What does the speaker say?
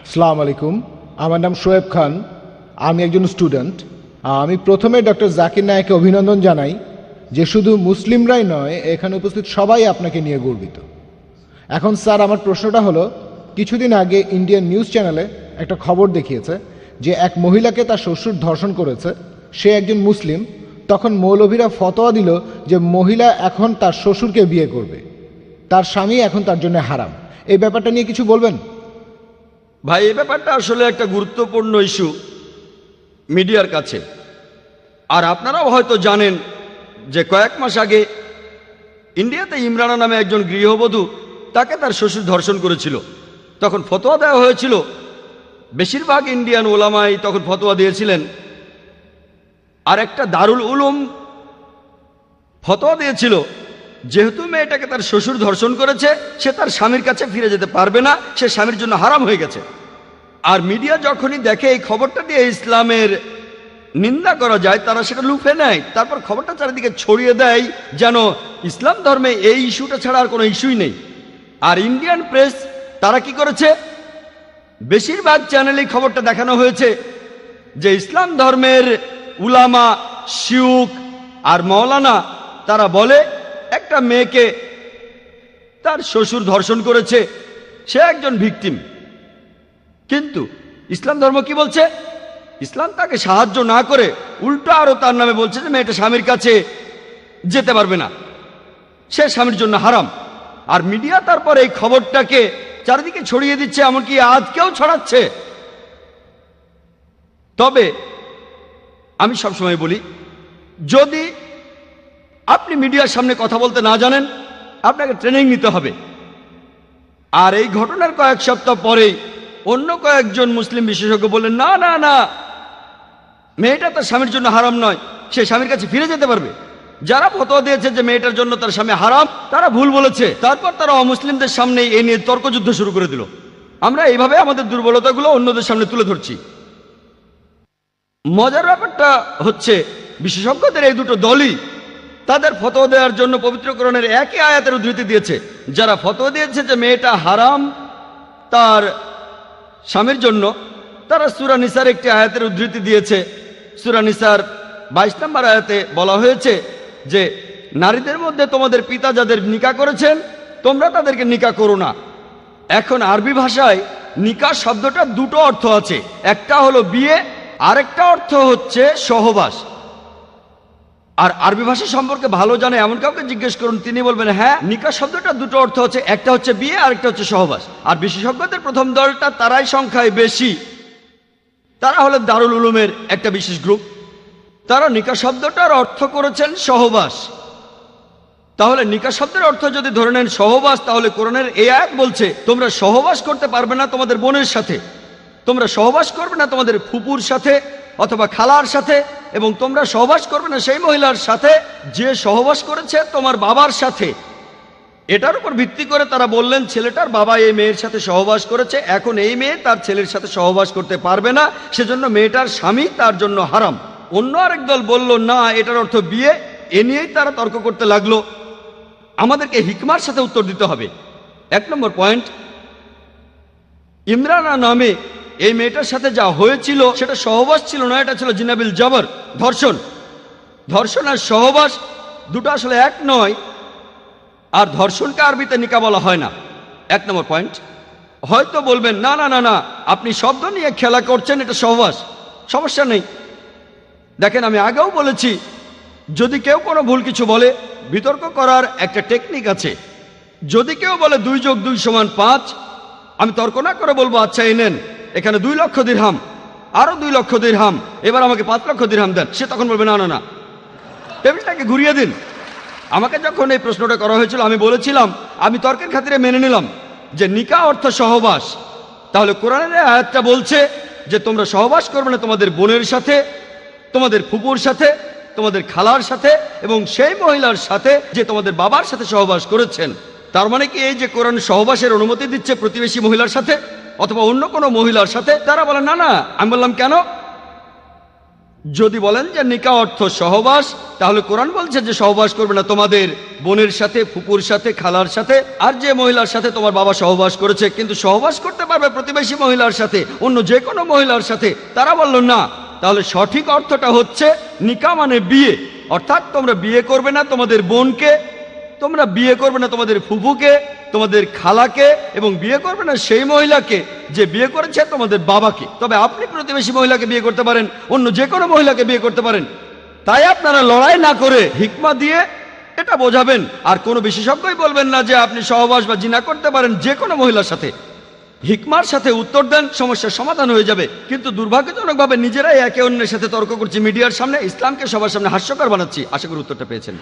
আসসালামু আলাইকুম। আমার নাম শোয়েব খান, আমি একজন স্টুডেন্ট। আমি প্রথমে ডক্টর জাকির নায়েককে অভিনন্দন জানাই যে শুধু মুসলিমরাই নয়, এখানে উপস্থিত সবাই আপনাকে নিয়ে গর্বিত। এখন স্যার, আমার প্রশ্নটা হলো, কিছুদিন আগে ইন্ডিয়ান নিউজ চ্যানেলে একটা খবর দেখিয়েছে যে এক মহিলাকে তার শ্বশুর ধর্ষণ করেছে, সে একজন মুসলিম। তখন মৌলভীরা ফতোয়া দিল যে মহিলা এখন তার শ্বশুরকে বিয়ে করবে, তার স্বামী এখন তার জন্য হারাম। এই ব্যাপারটা নিয়ে কিছু বলবেন? ভাই, এই ব্যাপারটা আসলে একটা গুরুত্বপূর্ণ ইস্যু মিডিয়ার কাছে। আর আপনারাও হয়তো জানেন যে কয়েক মাস আগে ইন্ডিয়াতে ইমরানা নামে একজন গৃহবধূ, তাকে তার শ্বশুর ধর্ষণ করেছিল। তখন ফতোয়া দেওয়া হয়েছিল, বেশিরভাগ ইন্ডিয়ান ওলামাই তখন ফতোয়া দিয়েছিলেন। আর একটা দারুল উলুম ফতোয়া দিয়েছিল, যেহেতু মেয়েটাকে তার শ্বশুর ধর্ষণ করেছে, সে তার স্বামীর কাছে ফিরে যেতে পারবে না, সে স্বামীর জন্য হারাম হয়ে গেছে। আর মিডিয়া যখনই দেখে এই খবরটা দিয়ে ইসলামের নিন্দা করা যায়, তারা সেটা লুফে নেয়, তারপর খবরটা চারিদিকে ছড়িয়ে দেয় যেন ইসলাম ধর্মে এই ইস্যুটা ছাড়া আর কোনো ইস্যুই নেই। আর ইন্ডিয়ান প্রেস তারা কি করেছে, বেশিরভাগ চ্যানেলেই খবরটা দেখানো হয়েছে যে ইসলাম ধর্মের উলামা, শিউখ আর মৌলানা তারা বলে একটা মেয়েকে তার শ্বশুর ধর্ষণ করেছে, সে একজন ভিকটিম। কিন্তু ইসলাম ধর্ম কি বলছে? ইসলাম তাকে সাহায্য না করে উল্টো আরো তার নামে বলছে যে মেয়েটা স্বামীর কাছে যেতে পারবে না, সে স্বামীর জন্য হারাম। আর মিডিয়া তারপর এই খবরটাকে চারিদিকে ছড়িয়ে দিচ্ছে, এমনকি আজকেও ছড়াচ্ছে। তবে আমি সবসময় বলি, যদি আপনি মিডিয়ার সামনে কথা বলতে না জানেন, আপনাকে ট্রেনিং নিতে হবে। আর এই ঘটনার কয়েক সপ্তাহ পরেই অন্য কয়েকজন মুসলিম বিশেষজ্ঞ বললেন, না না না, মেয়েটা তার স্বামীর জন্য হারাম নয়, সে স্বামীর কাছে ফিরে যেতে পারবে। যারা ফতোয়া দিয়েছে যে মেয়েটার জন্য তার স্বামী হারাম, তারা ভুল বলেছে। তারপর তারা অমুসলিমদের সামনে এই নিয়ে তর্কযুদ্ধ শুরু করে দিল। আমরা এইভাবে আমাদের দুর্বলতাগুলো অন্যদের সামনে তুলে ধরছি। মজার ব্যাপারটা হচ্ছে, বিশেষজ্ঞদের এই দুটো দলই তাদের ফতোয়া দেওয়ার জন্য পবিত্র কোরআনের একই আয়াতের উদ্ধৃতি দিয়েছে। যারা ফতোয়া দিয়েছে যে মেয়েটা হারাম তার স্বামীর জন্য, তারা সূরা নিসার একটি আয়াতের উদ্ধৃতি দিয়েছে। সূরা নিসার 22 নম্বর আয়াতে বলা হয়েছে যে নারীদের মধ্যে তোমাদের পিতা যাদের নিকাহ করেছেন, তোমরা তাদেরকে নিকাহ করো না। এখন আরবি ভাষায় নিকাহ শব্দটা দুটো অর্থ আছে, একটা হলো বিয়ে, আরেকটা অর্থ হচ্ছে সহবাস। আর আরবি ভাষা সম্পর্কে ভালো জানে এমন কাউকে জিজ্ঞেস করুন, তিনি বলবেন হ্যাঁ, নিকাহ শব্দটা দুটো অর্থ আছে, একটা হচ্ছে বিয়ে, আরেকটা হচ্ছে সহবাস। আর বিশেষজ্ঞদের প্রথম দলটা, তারাই সংখ্যায় বেশি, তারা হলো দারুল উলুমের একটা বিশেষ গ্রুপ। তারা নিকাহ শব্দটার অর্থ করেছেন সহবাস। তাহলে নিকাহ শব্দের অর্থ যদি ধরে নেন সহবাস, তাহলে কোরআনের এই আয়াত বলছে তোমরা সহবাস করতে পারবে না তোমাদের বোনের সাথে, তোমরা সহবাস করবে না তোমাদের ফুপুর সাথে অথবা খালার সাথে, এবং তোমরা সহবাস করবে না সেই মহিলার সাথে যে সহবাস করেছে তোমার বাবার সাথে। এটার উপর ভিত্তি করে তারা বললেন ছেলেটার বাবা এই মেয়ের সাথে সহবাস করেছে, এখন এই মেয়ে তার ছেলের সাথে সহবাস করতে পারবে না, সেজন্য মেয়েটার স্বামী তার জন্য হারাম। অন্য আরেক দল বলল না, এটার অর্থ বিয়ে। এ নিয়েই তারা তর্ক করতে লাগলো। আমাদেরকে হিকমার সাথে উত্তর দিতে হবে। 1 নম্বর পয়েন্ট, ইমরানা নামে এই মেয়েটার সাথে যা হয়েছিল সেটা সহবাস ছিল না, এটা ছিল জিনাবিল জবর, ধর্ষণ। ধর্ষণ আর সহবাস দুটো আসলে এক নয়, আর ধর্ষণকে আরবিতে নিকাহ বলা হয় না। 1 নম্বর পয়েন্ট। হয়তো বলবেন না না না না, আপনি শব্দ নিয়ে খেলা করছেন, এটা সহবাস, সমস্যা নেই। দেখেন, আমি আগেও বলেছি, যদি কেউ কোনো ভুল কিছু বলে, বিতর্ক করার একটা টেকনিক আছে। যদি কেউ বলে 2 + 2 = 5, আমি তর্ক না করে বলবো আচ্ছা এই নেন, এখানে 2 লক্ষ দিরহাম, আরো 2 লক্ষ দিরহাম, এবার আমাকে 5 লক্ষ দিরহাম দেন। সে তখন বলবে না না না, টেবিলটাকে ঘুরিয়ে দিন। আমাকে যখন এই প্রশ্নটা করা হয়েছিল, আমি বলেছিলাম আমি তর্কের খাতিরে মেনে নিলাম যে নিকাহ অর্থ সহবাস। তাহলে কোরআনের আয়াতটা বলছে যে তোমরা সহবাস করবে না তোমাদের বোনের সাথে, তোমাদের ফুপুর সাথে, তোমাদের খালার সাথে, এবং সেই মহিলার সাথে যে তোমাদের বাবার সাথে সহবাস করেছেন। তার মানে কি এই যে কোরআন সহবাসের অনুমতি দিচ্ছে প্রতিবেশী মহিলার সাথে অথবা অন্য কোনো মহিলার সাথে? তারা বলে না না। আমি বললাম কেন? যদি বলেন যে নিকাহ অর্থ সহবাস, তাহলে কোরআন বলছে যে সহবাস করবে না তোমাদের বোনের সাথে, ফুপুর সাথে, খালার সাথে, আর যে মহিলার সাথে তোমার বাবা সহবাস করেছে। কিন্তু সহবাস করতে পারবে প্রতিবেশী মহিলার সাথে, অন্য যে কোনো মহিলার সাথে। তারা বলল না। তাহলে সঠিক অর্থটা হচ্ছে নিকাহ মানে বিয়ে, অর্থাৎ তোমরা বিয়ে করবে না তোমাদের বোনকে, তোমরা বিয়ে করবে না তোমাদের ফুফুকে, তোমাদের খালাকে, এবং বিয়ে করবে না সেই মহিলাকে যে বিয়ে করেছে তোমাদের বাবাকে। তবে আপনি প্রতিবেশী মহিলাকে বিয়ে করতে পারেন, অন্য যে কোনো মহিলাকে বিয়ে করতে পারেন। তাই আপনারা লড়াই না করে হিকমা দিয়ে এটা বোঝাবেন। আর কোনো বিশেষজ্ঞই বলবেন না যে আপনি সহবাস বা জিনা করতে পারেন যে কোনো মহিলার সাথে। হিকমার সাথে উত্তর দেন, সমস্যার সমাধান হয়ে যাবে। কিন্তু দুর্ভাগ্যজনকভাবে নিজেরাই একে অন্যের সাথে তর্ক করছি মিডিয়ার সামনে, ইসলামকে সবার সামনে হাস্যকর বানাচ্ছি। আশা করি উত্তরটা পেয়েছেন।